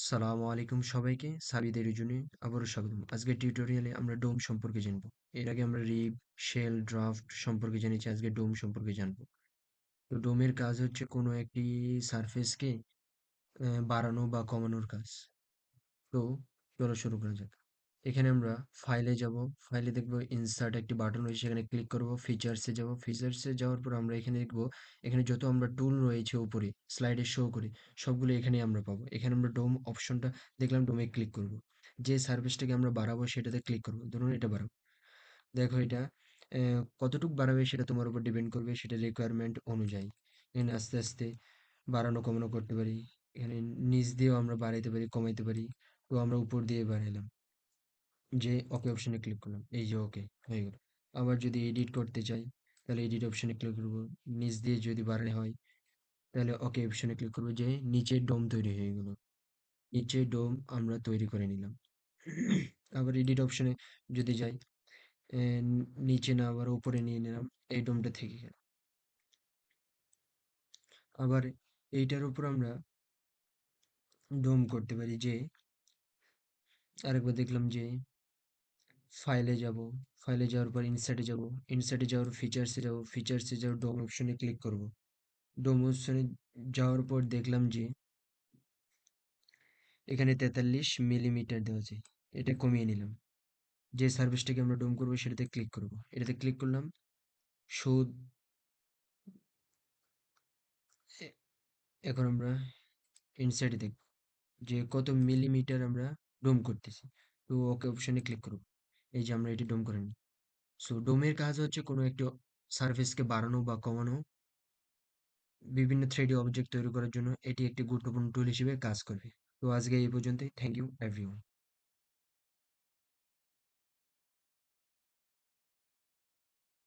সালামু আলাইকুম সবাইকে সাবিদের জন্য আবারও স্বাগতম। আজকের টিউটোরিয়ালে আমরা ডোম সম্পর্কে জানবো। এর আগে আমরা রিব, শেল, ড্রাফট সম্পর্কে জেনেছি, আজকে ডোম সম্পর্কে জানবো। তো ডোমের কাজ হচ্ছে কোনো একটি সারফেসকে বাড়ানো বা কমানোর কাজ। তো চলো শুরু করা যাক। এখানে আমরা ফাইলে যাব, ফাইলে দেখবো ইনসার্ট একটি বাটন রয়েছে, সেখানে ক্লিক করব। ফিচার্সে যাব, ফিচার্সে যাওয়ার পর আমরা এখানে দেখবো, এখানে যত আমরা টুল রয়েছে উপরে স্লাইডে শো করে সবগুলো এখানে আমরা পাবো। এখানে আমরা ডোম অপশনটা দেখলাম, ডোমে ক্লিক করব। যে সার্ভিসটাকে আমরা বাড়াবো সেটাতে ক্লিক করব, ধরুন এটা বাড়াবো। দেখো এটা কতটুকু বাড়াবে সেটা তোমার উপর ডিপেন্ড করবে, সেটা রিকোয়ারমেন্ট অনুযায়ী। এখানে আস্তে আস্তে বাড়ানো কমানো করতে পারি। এখানে নিচ দিয়েও আমরা বাড়াইতে পারি, কমাইতে পারি। তো আমরা উপর দিয়ে বাড়াইলাম, যে ওকে অপশনে ক্লিক করলাম, এই যে ওকে হয়ে গেল। আবার যদি এডিট করতে চাই তাহলে এডিট অপশনে ক্লিক করব। নিচ দিয়ে যদি বাড়ানো হয় তাহলে ওকে অপশনে ক্লিক করব, যে নিচে ডোম তৈরি হয়ে গেল। নিচে ডোম আমরা তৈরি করে নিলাম। আবার এডিট অপশনে যদি যাই, নিচে না আবার উপরে নিয়ে নিলাম, এই ডোমটা থেকে গেল। আবার এইটার উপর আমরা ডোম করতে পারি, যে আরেকবার দেখলাম যে ফাইলে যাব, ফাইলে যাওয়ার পর ইনসার্টে যাব, ইনসার্টে যাওয়ার ফিচার্সে যাব, ফিচার্সে যাওয়ার ডোম অপশনে ক্লিক করব। ডোম অপশনে যাওয়ার পর দেখলাম যে এখানে 43 মিলিমিটার দেওয়া আছে, এটা কমিয়ে নিলাম। যে সার্ভিসটাকে আমরা ডোম করবো সেটাতে ক্লিক করব, এটাতে ক্লিক করলাম। শো, এখন আমরা ইনসার্টে দেখব যে কত মিলিমিটার আমরা ডোম করতেছি। তো ওকে অপশনে ক্লিক করব, এই যে আমরা এটি ডোম করে নিই। সো ডোমের কাজ হচ্ছে কোনো একটা সারফেসকে বাড়ানো বা কমানো, বিভিন্ন থ্রিডি অবজেক্ট তৈরি করার জন্য এটি একটি গুরুত্বপূর্ণ টুল হিসেবে কাজ করবে। তো আজকে এই পর্যন্তই। Thank you everyone.